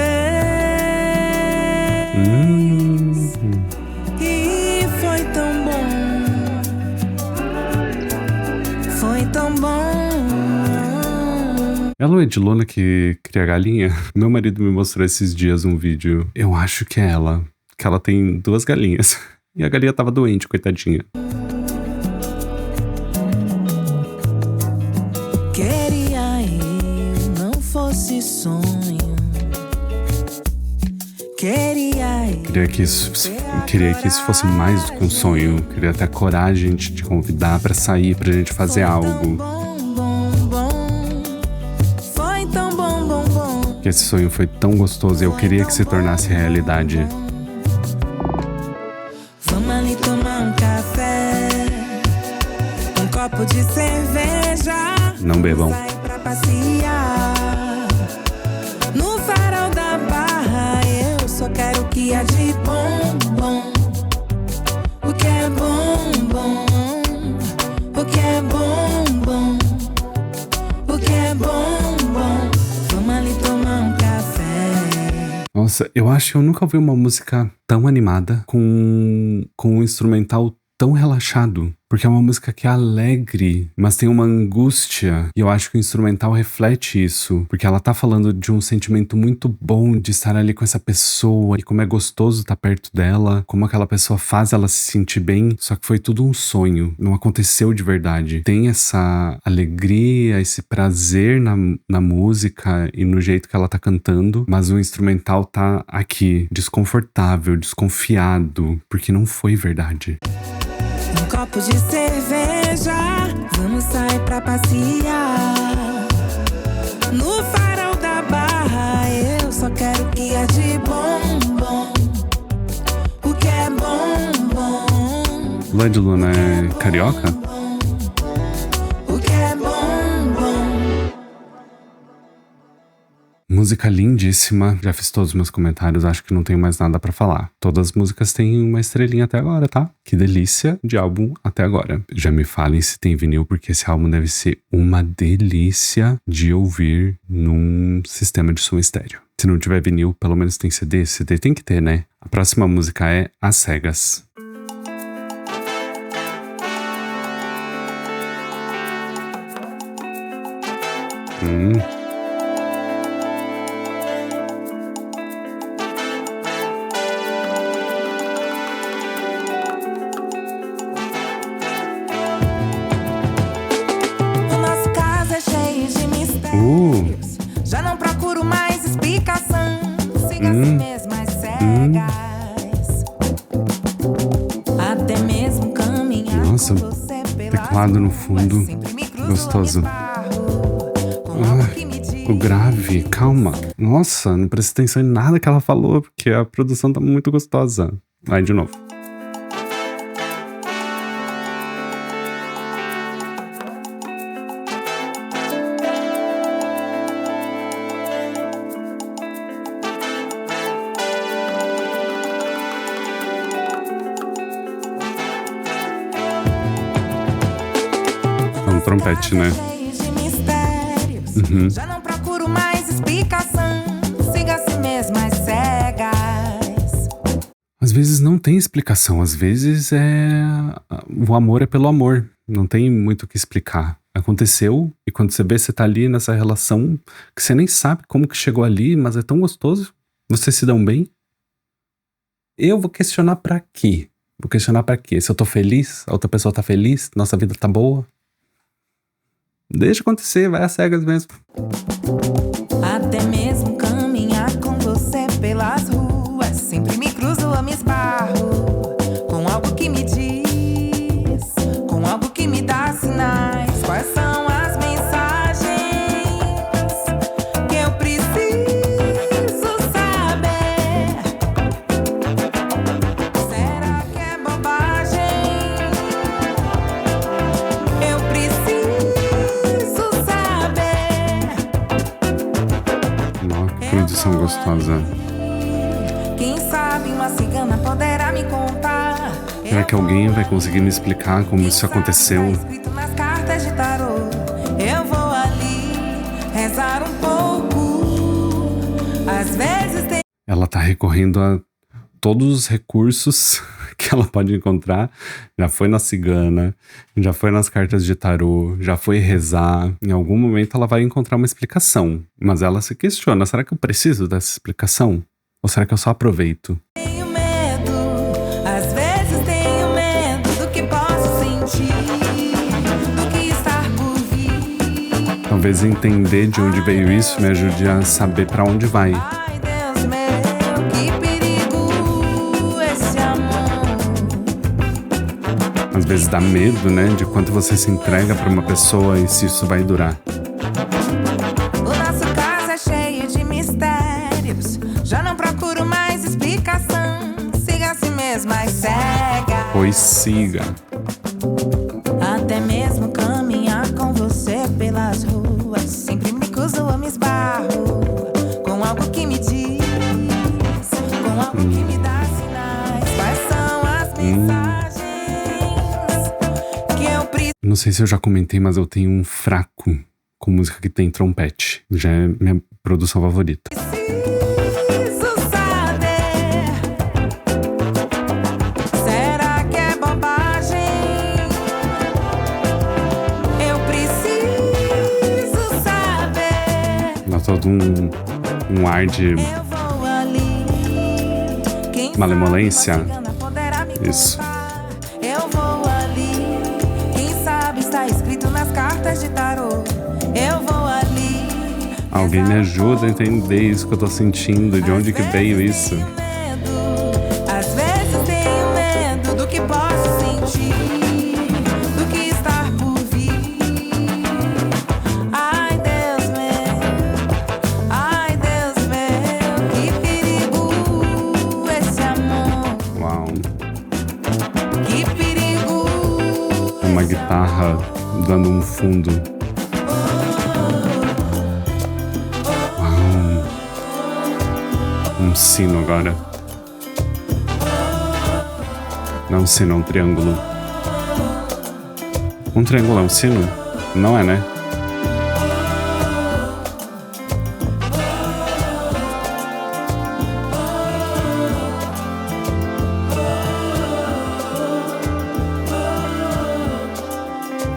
E foi tão bom. Foi tão bom. É a Lua de Luna que cria galinha? Meu marido me mostrou esses dias um vídeo. Eu acho que é ela. Que ela tem 2 galinhas. E a galinha tava doente, coitadinha. Queria eu não fosse sonho. Queria que isso fosse mais do que um sonho. Queria ter a coragem de te convidar pra sair, pra gente fazer algo. Foi tão bom, bom, bom. Que esse sonho foi tão gostoso e eu queria que se tornasse realidade. Vamos ali tomar um café, um copo de cerveja. Não bebam. Sair pra passear no farol da barra. Eu só quero o que é de bom, bom. O que é bom, bom. O que é bom, bom. O que é bom, bom. Vamos ali tomar um café. Nossa, eu acho que eu nunca ouvi uma música tão animada com um instrumental tão relaxado. Porque é uma música que é alegre, mas tem uma angústia. E eu acho que o instrumental reflete isso. Porque ela tá falando de um sentimento muito bom de estar ali com essa pessoa. E como é gostoso estar perto dela. Como aquela pessoa faz ela se sentir bem. Só que foi tudo um sonho. Não aconteceu de verdade. Tem essa alegria, esse prazer na música e no jeito que ela tá cantando. Mas o instrumental tá aqui, desconfortável, desconfiado. Porque não foi verdade. Um copo de cerveja, vamos sair pra passear no farol da barra. Eu só quero o que é de bom, bom. O que é bom, bom. Lua de Luna é carioca? O que é bom, bom. Música lindíssima. Já fiz todos os meus comentários, acho que não tenho mais nada pra falar. Todas as músicas têm uma estrelinha até agora, tá? Que delícia de álbum até agora. Já me falem se tem vinil, porque esse álbum deve ser uma delícia de ouvir num sistema de som estéreo. Se não tiver vinil, pelo menos tem CD. CD tem que ter, né? A próxima música é Às Cegas. O nosso caso é cheio de mistérios. Já não procuro mais explicação. Siga assim mesmo as cegas. Até mesmo caminhar. Nossa, com você pelas teclado no fundo. ruas, sempre me cruzo Gostoso. no esbarro, com algo que me diz O grave, calma. Nossa, não presta atenção em nada que ela falou, porque a produção tá muito gostosa. Vai de novo. É um trompete, né? cheio de mistérios. Já não procuro mais explicação. Siga assim mesmo as cegas. Às vezes não tem explicação, às vezes o amor é pelo amor, não tem muito o que explicar. Aconteceu, e quando você vê, você tá ali nessa relação que você nem sabe como que chegou ali, mas é tão gostoso, vocês se dão bem. Eu vou questionar pra quê? Vou questionar pra quê? Se eu tô feliz, a outra pessoa tá feliz, nossa vida tá boa. Deixa acontecer, vai às cegas mesmo. Até mesmo caminhar com você pelas ruas, sempre me cruzo ou me esbarro com algo que me diz, com algo que me dá sinais. Quais são as mensagens que eu preciso saber? Será que é bobagem? Eu preciso saber. Ó, produção gostosa. Quem sabe uma cigana poderá me contar. Será que alguém vai conseguir me explicar como isso aconteceu? Tá escrito nas cartas de tarô. Eu vou ali rezar um pouco. Às vezes tem. Ela tá recorrendo a todos os recursos que ela pode encontrar. Já foi na cigana, já foi nas cartas de tarô, já foi rezar. Em algum momento ela vai encontrar uma explicação. Mas ela se questiona, será que eu preciso dessa explicação? Ou será que eu só aproveito? Tenho medo. Às vezes tenho medo do que posso sentir, do que estar por vir. Talvez entender de onde veio isso me ajude a saber pra onde vai. Ai, Deus meu, que perigo esse amor. Às vezes dá medo, né? De quanto você se entrega pra uma pessoa e se isso vai durar. O nosso caso é cheio de mistérios. Já não procuro mais explicação. Siga assim mesmo, mas cega. Pois siga. Até mesmo caminhar com você pelas ruas, sempre me cruzo ou me esbarro com algo que me diz, com algo que me dá sinais. Quais são as mensagens que eu preciso Não sei se eu já comentei, mas eu tenho um fraco com música que tem trompete. Já é minha produção favorita. saber? Será que é bobagem? Eu preciso saber. Dá todo um ar de Eu vou ali. Quem malemolência. sabe uma cigana poderá me Isso. contar. Eu vou ali. Quem sabe está escrito nas cartas de tarô. Eu vou ali. Alguém me ajuda a entender isso que eu tô sentindo, de onde que veio isso. Tenho medo. Às vezes tenho medo do que posso sentir, do que estar por vir. Ai, Deus meu, que perigo esse amor. Uau. Que perigo. Uma guitarra dando um fundo. Uau. Um sino agora. Não é um sino, é um triângulo. Um triângulo é um sino? Não é, né?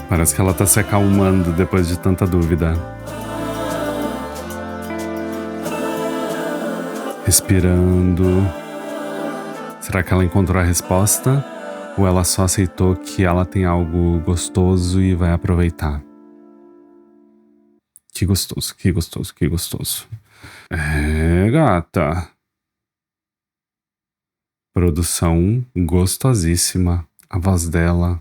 Parece que ela tá se acalmando depois de tanta dúvida. Respirando. Será que ela encontrou a resposta? Ou ela só aceitou que ela tem algo gostoso e vai aproveitar? Que gostoso, que gostoso, que gostoso. É, gata. Produção gostosíssima. A voz dela.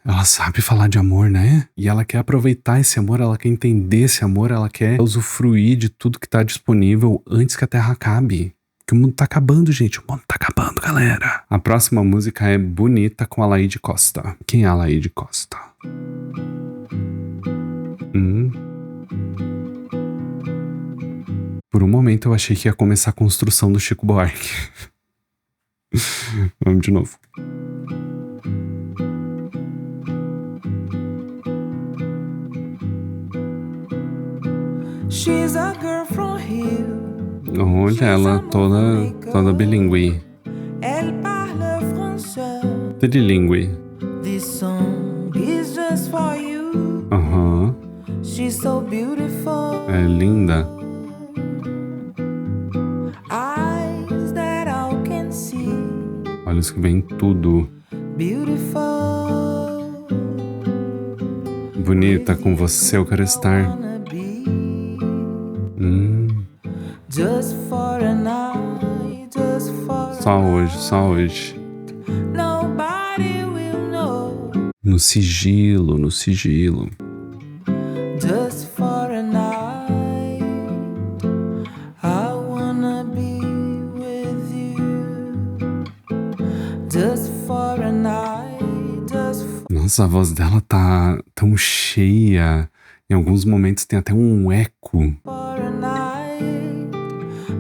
Ela sabe falar de amor, né? E ela quer aproveitar esse amor, ela quer entender esse amor, ela quer usufruir de tudo que tá disponível antes que a Terra acabe. Que o mundo tá acabando, gente. O mundo tá acabando, galera. A próxima música é Bonita com a Laíde Costa. Quem é a Laíde Costa? Por um momento eu achei que ia começar a construção do Chico Buarque. Vamos de novo. She's a girl from here. Olha ela toda bilíngue. Elle parle français. Trilingue. This song is just for you. Aham. She's so beautiful. É linda. Eyes that all can see. Olhos que veem tudo. Beautiful. Bonita, com você eu quero estar. Wanna be Just for a night, just for Só hoje, só hoje. nobody will know. No sigilo, no sigilo. Just for a night, I wanna be with you. Just for a night, just Nossa, a voz dela tá tão cheia. Em alguns momentos tem até um eco. for a night,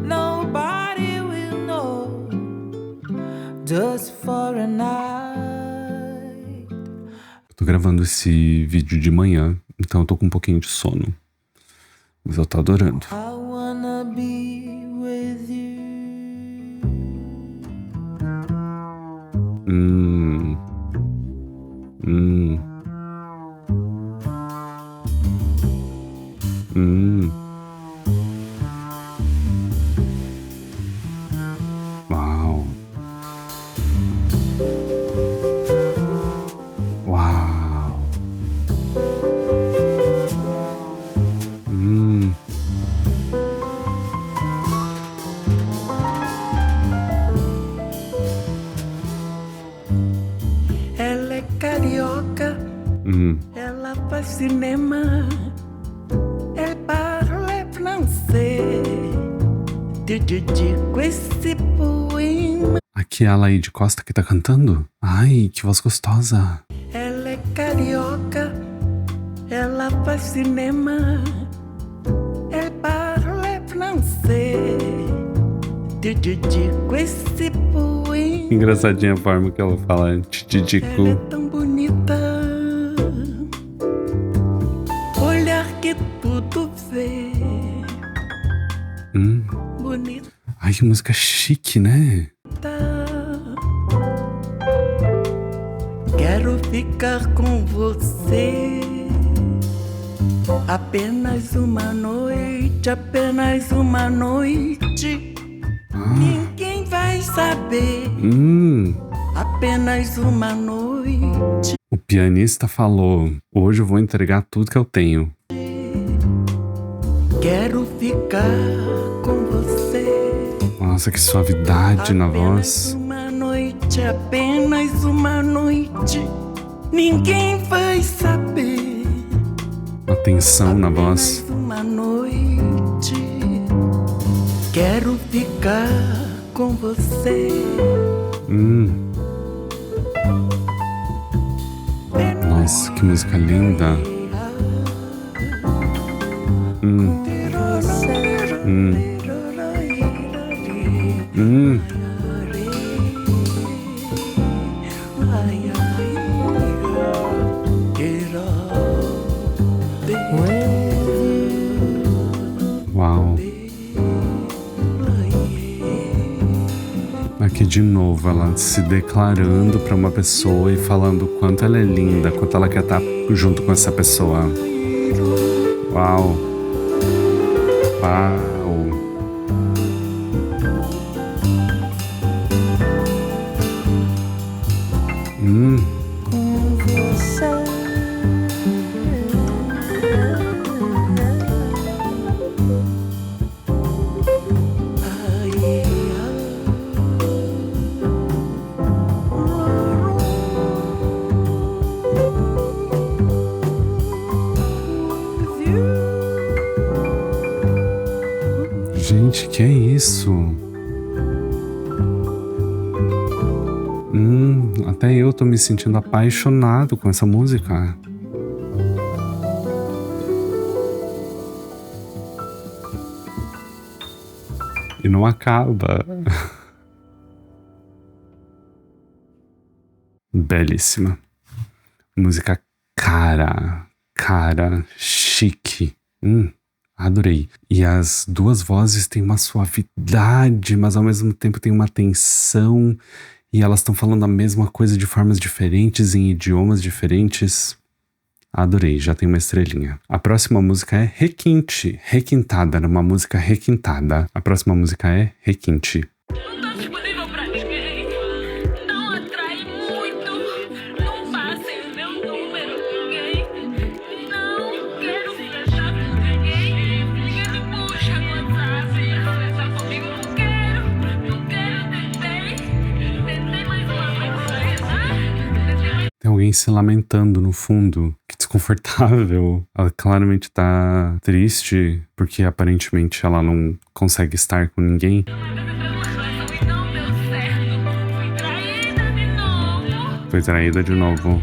nobody will know. Just for a night. Eu tô gravando esse vídeo de manhã, então eu tô com um pouquinho de sono. Mas eu tô adorando. I wanna be with you. Hum. Hum. Hum. Uau. Uau. Ela é carioca, ela faz cinema. Elle parle français. Te dedico esse poema. Aqui é a Laíde Costa que tá cantando? Ai, que voz gostosa. Ela é carioca, ela faz cinema. Elle parle français. Te dedico esse poema. Engraçadinha a forma que ela fala Ela é titico. tão bonita, olhar que tudo vê. Bonita. Ai, que música chique, né? Quero ficar com você. Apenas uma noite, apenas uma noite. Ninguém vai saber. Apenas uma noite. O pianista falou: hoje eu vou entregar tudo que eu tenho. Quero ficar com você. Nossa, que suavidade na voz. Uma noite, apenas uma noite. Ninguém vai saber. A tensão na voz. Uma noite. Quero ficar com você. Nossa, que música linda. Uau. Aqui de novo, ela se declarando pra uma pessoa e falando o quanto ela é linda, quanto ela quer estar junto com essa pessoa. Uau. Uau. Com você. Gente, que é isso? Até eu tô me sentindo apaixonado com essa música. E não acaba. Belíssima. Música cara, chique. Adorei. E as duas vozes têm uma suavidade, mas ao mesmo tempo tem uma tensão. E elas estão falando a mesma coisa de formas diferentes, em idiomas diferentes. Adorei, já tem uma estrelinha. A próxima música é Requinte. Requintada, uma música requintada. A próxima música é Requinte. Tem alguém se lamentando no fundo. Que desconfortável. Ela claramente tá triste porque aparentemente ela não consegue estar com ninguém. Foi traída de novo.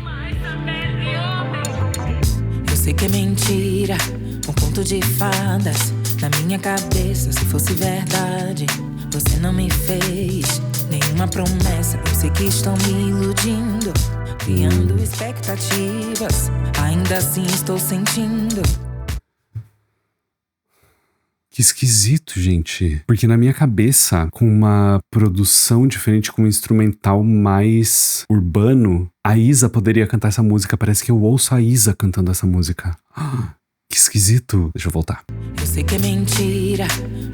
Eu sei que é mentira, um conto de fadas. Na minha cabeça, se fosse verdade, você não me fez nenhuma promessa. Eu sei que estão me iludindo, criando expectativas. Ainda assim estou sentindo. Que esquisito, gente. Porque na minha cabeça, com uma produção diferente, com um instrumental mais urbano, a Isa poderia cantar essa música. Parece que eu ouço a Isa cantando essa música. Que esquisito. Deixa eu voltar. Eu sei que é mentira,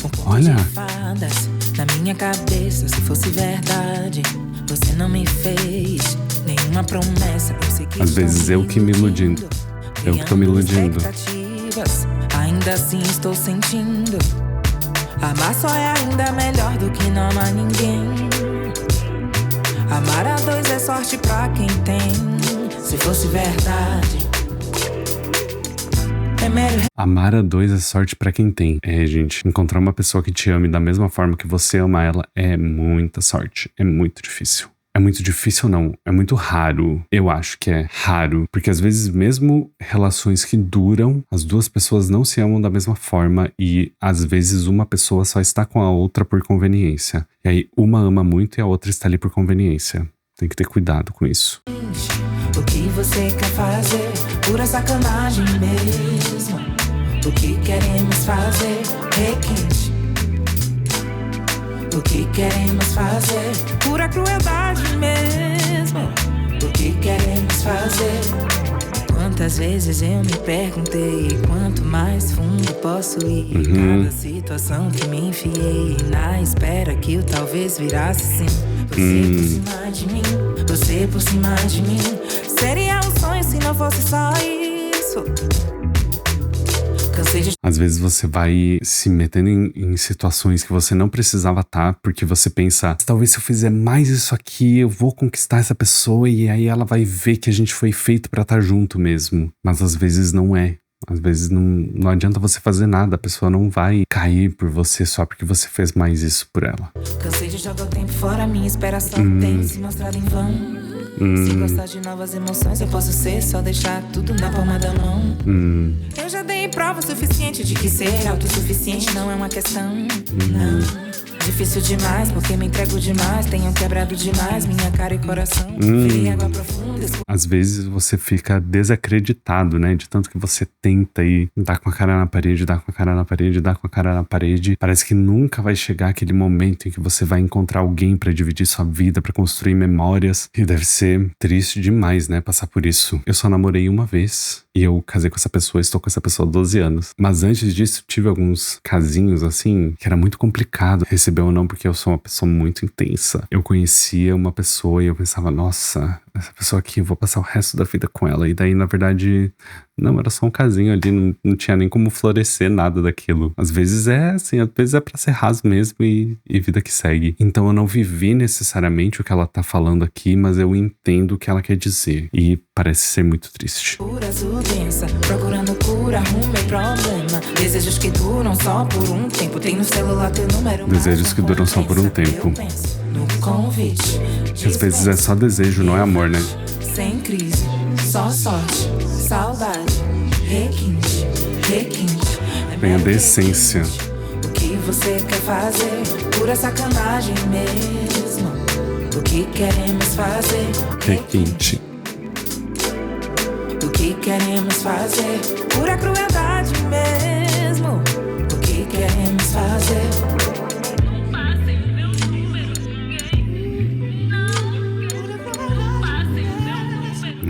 um conto Olha. de fadas. Na minha cabeça, se fosse verdade, você não me fez nenhuma promessa. Eu sei que Às vezes eu que me iludindo. Eu que tô me iludindo. Expectativas. Ainda assim estou sentindo. Amar só é ainda melhor do que não amar ninguém. Amar a dois é sorte pra quem tem. Se fosse verdade, é mero. Amar a dois é sorte pra quem tem. É, gente, encontrar uma pessoa que te ame da mesma forma que você ama ela é muita sorte. É muito difícil. É muito difícil não, é muito raro. Eu acho que é raro, porque às vezes mesmo relações que duram, as duas pessoas não se amam da mesma forma e às vezes uma pessoa só está com a outra por conveniência. E aí uma ama muito e a outra está ali por conveniência. Tem que ter cuidado com isso. O que você quer fazer? Pura sacanagem mesmo. O que queremos fazer? Requinte. O que queremos fazer? Pura crueldade mesmo. O que queremos fazer? Quantas vezes eu me perguntei quanto mais fundo posso ir. Cada situação que me enfiei na espera que o talvez virasse sim. Você por cima de mim, você por cima de mim. Seria um sonho se não fosse só isso. Às vezes você vai se metendo em situações que você não precisava estar, porque você pensa, talvez se eu fizer mais isso aqui, eu vou conquistar essa pessoa e aí ela vai ver que a gente foi feito pra estar junto mesmo. Mas às vezes não é. Às vezes não adianta você fazer nada, a pessoa não vai cair por você só porque você fez mais isso por ela. Cansei de jogar o tempo fora, minha esperação tem se mostrado em vão. Se gostar de novas emoções, eu posso ser, só deixar tudo na palma da mão. Eu já dei prova suficiente de que ser autossuficiente não é uma questão. Não. Difícil demais, porque me entrego demais. Tenho quebrado demais minha cara e coração. Virei água profunda. Às vezes você fica desacreditado, né? De tanto que você tenta e dá com a cara na parede, dá com a cara na parede, dá com a cara na parede. Parece que nunca vai chegar aquele momento em que você vai encontrar alguém pra dividir sua vida, pra construir memórias. E deve ser triste demais, né? Passar por isso. Eu só namorei uma vez e eu casei com essa pessoa, estou com essa pessoa há 12 anos. Mas antes disso, tive alguns casinhos assim, que era muito complicado receber ou não, porque eu sou uma pessoa muito intensa. Eu conhecia uma pessoa e eu pensava, nossa, essa pessoa aqui, eu vou passar o resto da vida com ela. E daí, na verdade, não, era só um casinho ali, não tinha nem como florescer nada daquilo. Às vezes é assim, às vezes é pra ser raso mesmo e vida que segue. Então eu não vivi necessariamente o que ela tá falando aqui, mas eu entendo o que ela quer dizer. E parece ser muito triste. Pura doença, procurando cura, arrumei problema. Desejos que duram só por um tempo. Tem no celular teu número. Desejos que duram só por um tempo. No convite. Que às vezes é só desejo, não é amor, né? Sem crise, só sorte, saudade, requinte, requinte. Tem a decência. O que você quer fazer? Pura sacanagem mesmo. O que queremos fazer? Requinte. O que queremos fazer? Pura crueldade mesmo. desfazer.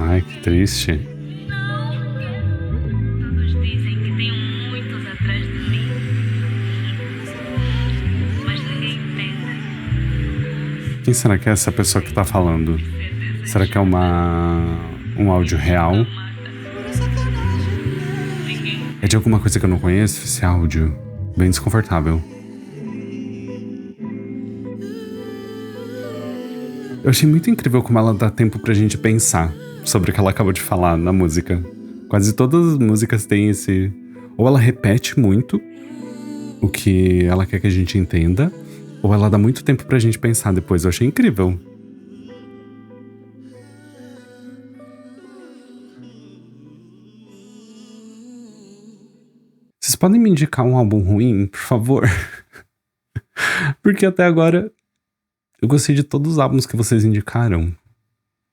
Ai, que triste. Todos dizem que tenho muitos atrás de mim, mas ninguém entende. Quem será que é essa pessoa que tá falando? Será que é um áudio real? É de alguma coisa que eu não conheço esse áudio? Bem desconfortável. Eu achei muito incrível como ela dá tempo pra gente pensar sobre o que ela acabou de falar na música. Quase todas as músicas têm esse... Ou ela repete muito o que ela quer que a gente entenda, ou ela dá muito tempo pra gente pensar depois. Eu achei incrível. Vocês podem me indicar um álbum ruim, por favor? Porque até agora eu gostei de todos os álbuns que vocês indicaram.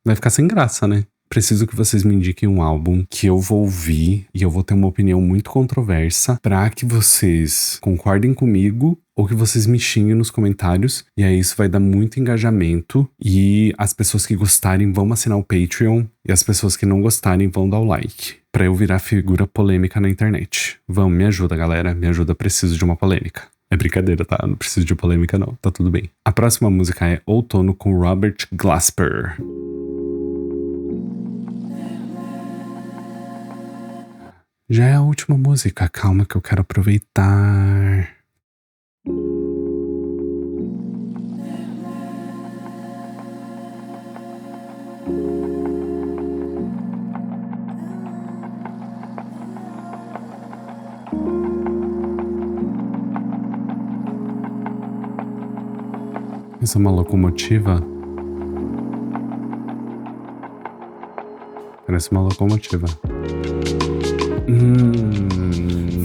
Vai ficar sem graça, né? Preciso que vocês me indiquem um álbum que eu vou ouvir e eu vou ter uma opinião muito controversa pra que vocês concordem comigo ou que vocês me xinguem nos comentários. E aí isso vai dar muito engajamento e as pessoas que gostarem vão assinar o Patreon e as pessoas que não gostarem vão dar o like. Pra eu virar figura polêmica na internet. Vamos, me ajuda, galera. Me ajuda, preciso de uma polêmica. É brincadeira, tá? Não preciso de polêmica, não. Tá tudo bem. A próxima música é Outono com Robert Glasper. Já é a última música. Calma que eu quero aproveitar. Essa é uma locomotiva? Parece uma locomotiva.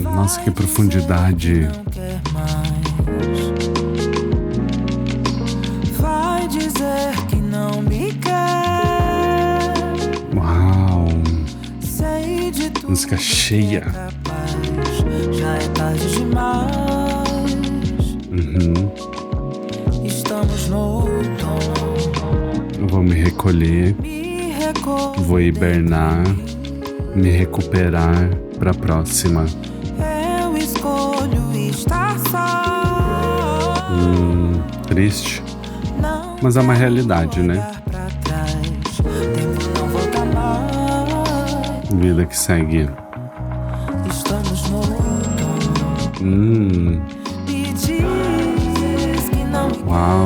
Nossa, que profundidade. Vai dizer que não me quer. Uau. Sei de tudo. Música cheia. Que é capaz. Já é tarde demais. Estamos no outono. Eu vou me recolher. Vou hibernar. Me recuperar pra próxima. Eu escolho estar só. Triste. Mas é uma realidade, né? Tempo não volta mais. Vida que segue. Estamos no outono. E diz que não me Uau.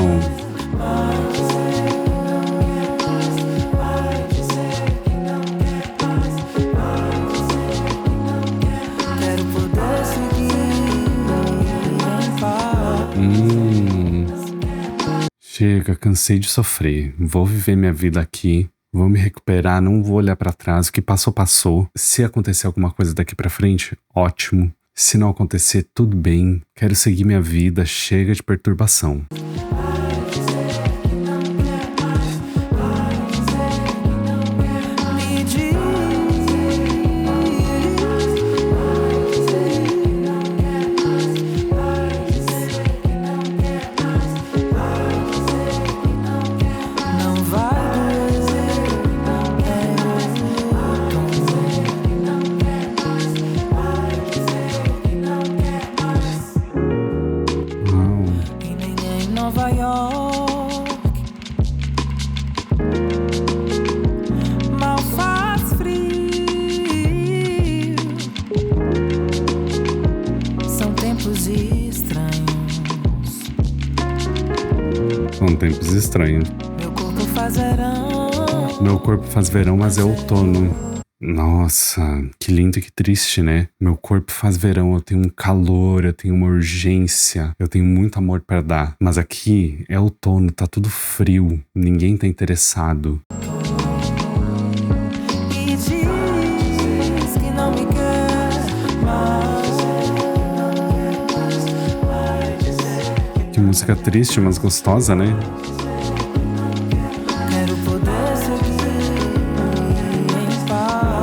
Chega, cansei de sofrer. Vou viver minha vida aqui. Vou me recuperar, não vou olhar pra trás. O que passou, passou. Se acontecer alguma coisa daqui pra frente, ótimo. Se não acontecer, tudo bem. Quero seguir minha vida. Chega de perturbação. São tempos estranhos. Meu corpo faz verão. Meu corpo faz verão, mas é outono. Nossa, que lindo e que triste, né? Meu corpo faz verão, eu tenho um calor, eu tenho uma urgência, eu tenho muito amor pra dar. Mas aqui é outono, tá tudo frio, ninguém tá interessado. E diz que não me quer mais. Que música triste, mas gostosa, né? Quero poder seguir em paz.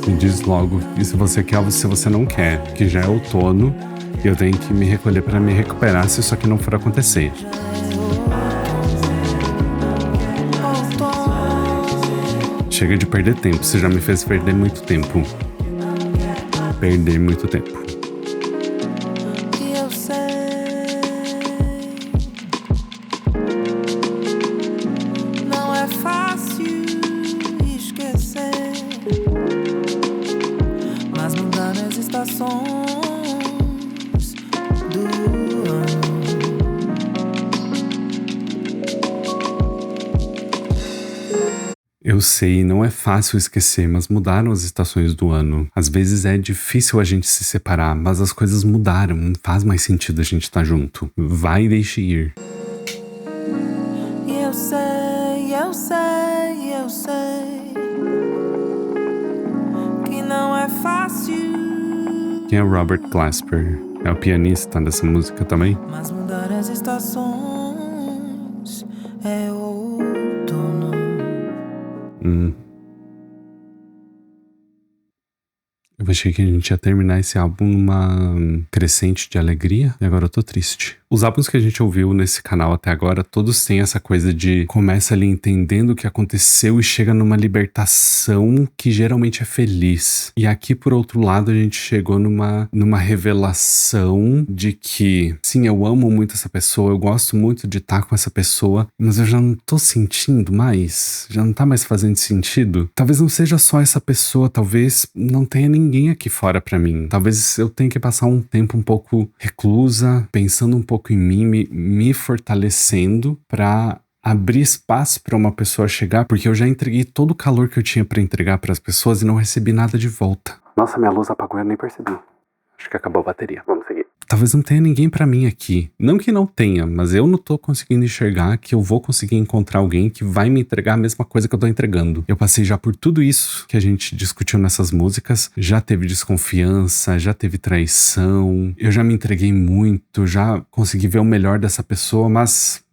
Me diz logo e se você quer ou se você não quer, que já é outono e eu tenho que me recolher para me recuperar se isso aqui não for acontecer. Chega de perder tempo, você já me fez perder muito tempo. Perder muito tempo. Eu sei, não é fácil esquecer, mas mudando as estações do ano. Eu sei, não é fácil esquecer, mas mudaram as estações do ano. Às vezes é difícil a gente se separar, mas as coisas mudaram, não faz mais sentido a gente estar junto. Vai e deixe ir. Eu sei, eu sei, eu sei que não é fácil. Quem é o Robert Glasper? É o pianista dessa música também? Mas mudar as estações é outono. Eu achei que a gente ia terminar esse álbum numa crescente de alegria e agora eu tô triste. Os álbuns que a gente ouviu nesse canal até agora, todos têm essa coisa de começa ali entendendo o que aconteceu e chega numa libertação que geralmente é feliz. E aqui, por outro lado, a gente chegou numa revelação de que, sim, eu amo muito essa pessoa, eu gosto muito de estar com essa pessoa, mas eu já não tô sentindo mais, já não tá mais fazendo sentido. Talvez não seja só essa pessoa, talvez não tenha ninguém aqui fora pra mim. Talvez eu tenha que passar um tempo um pouco reclusa, pensando um pouco em mim, me fortalecendo pra abrir espaço pra uma pessoa chegar, porque eu já entreguei todo o calor que eu tinha pra entregar pras pessoas e não recebi nada de volta. Nossa, minha luz apagou e eu nem percebi. Acho que acabou a bateria. Vamos seguir. Talvez não tenha ninguém pra mim aqui. Não que não tenha, mas eu não tô conseguindo enxergar que eu vou conseguir encontrar alguém que vai me entregar a mesma coisa que eu tô entregando. Eu passei já por tudo isso que a gente discutiu nessas músicas. Já teve desconfiança, já teve traição. Eu já me entreguei muito, já consegui ver o melhor dessa pessoa, mas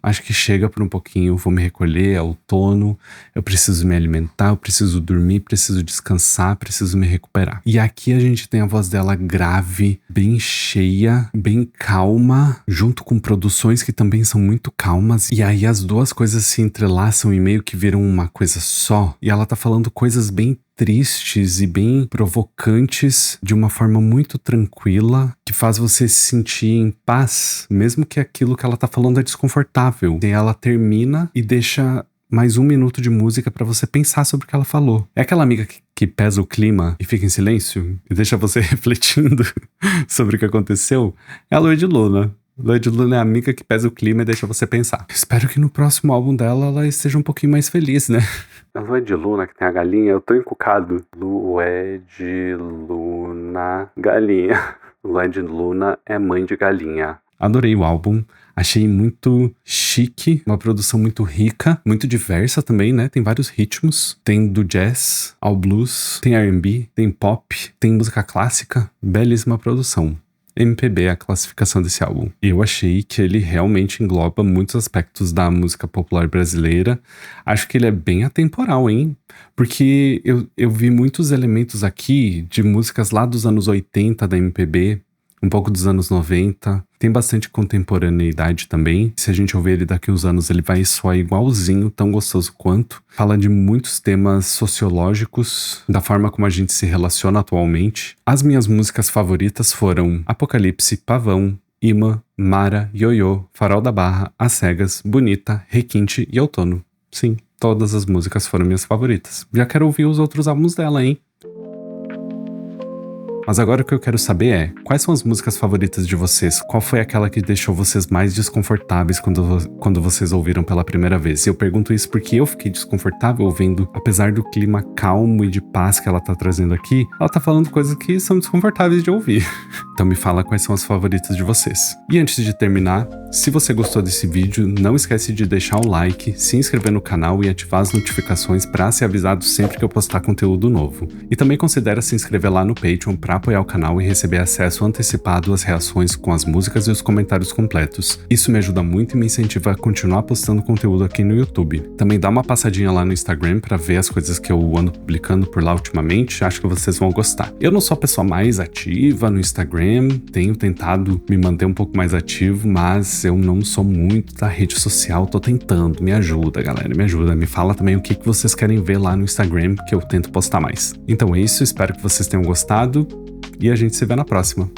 acho que chega por um pouquinho. Vou me recolher, é outono. Eu preciso me alimentar, eu preciso dormir, preciso descansar, preciso me recuperar. E aqui a gente tem a voz dela grave, bem cheia, bem calma, junto com produções que também são muito calmas, e aí as duas coisas se entrelaçam e meio que viram uma coisa só, e ela tá falando coisas bem tristes e bem provocantes de uma forma muito tranquila, que faz você se sentir em paz, mesmo que aquilo que ela tá falando é desconfortável. E ela termina e deixa mais 1 minuto de música pra você pensar sobre o que ela falou. É aquela amiga que pesa o clima e fica em silêncio e deixa você refletindo sobre o que aconteceu. É a Lua de Luna. Lua de Luna é a amiga que pesa o clima e deixa você pensar. Espero que no próximo álbum dela ela esteja um pouquinho mais feliz, né? A Lua de Luna, que tem a galinha, eu tô encucado. Lua de Luna, galinha. Lua de Luna é mãe de galinha. Adorei o álbum, achei muito chique, uma produção muito rica, muito diversa também, né? Tem vários ritmos, tem do jazz ao blues, tem R&B, tem pop, tem música clássica, belíssima produção. MPB é a classificação desse álbum. Eu achei que ele realmente engloba muitos aspectos da música popular brasileira. Acho que ele é bem atemporal, hein? Porque eu vi muitos elementos aqui de músicas lá dos anos 80 da MPB, um pouco dos anos 90, tem bastante contemporaneidade também. Se a gente ouvir ele daqui uns anos, ele vai soar igualzinho, tão gostoso quanto. Fala de muitos temas sociológicos, da forma como a gente se relaciona atualmente. As minhas músicas favoritas foram Apocalipse, Pavão, Imã, Mara, Ioiô, Farol da Barra, As Cegas, Bonita, Requinte e Outono. Sim, todas as músicas foram minhas favoritas. Já quero ouvir os outros álbuns dela, hein? Mas agora o que eu quero saber é, quais são as músicas favoritas de vocês? Qual foi aquela que deixou vocês mais desconfortáveis quando vocês ouviram pela primeira vez? E eu pergunto isso porque eu fiquei desconfortável ouvindo, apesar do clima calmo e de paz que ela tá trazendo aqui, ela tá falando coisas que são desconfortáveis de ouvir. Então me fala quais são as favoritas de vocês. E antes de terminar, se você gostou desse vídeo, não esquece de deixar o like, se inscrever no canal e ativar as notificações para ser avisado sempre que eu postar conteúdo novo. E também considera se inscrever lá no Patreon para apoiar o canal e receber acesso antecipado às reações com as músicas e os comentários completos. Isso me ajuda muito e me incentiva a continuar postando conteúdo aqui no YouTube. Também dá uma passadinha lá no Instagram pra ver as coisas que eu ando publicando por lá ultimamente, acho que vocês vão gostar. Eu não sou a pessoa mais ativa no Instagram, tenho tentado me manter um pouco mais ativo, mas eu não sou muito da rede social, tô tentando. Me ajuda, galera, me ajuda. Me fala também o que vocês querem ver lá no Instagram, que eu tento postar mais. Então é isso, espero que vocês tenham gostado e a gente se vê na próxima.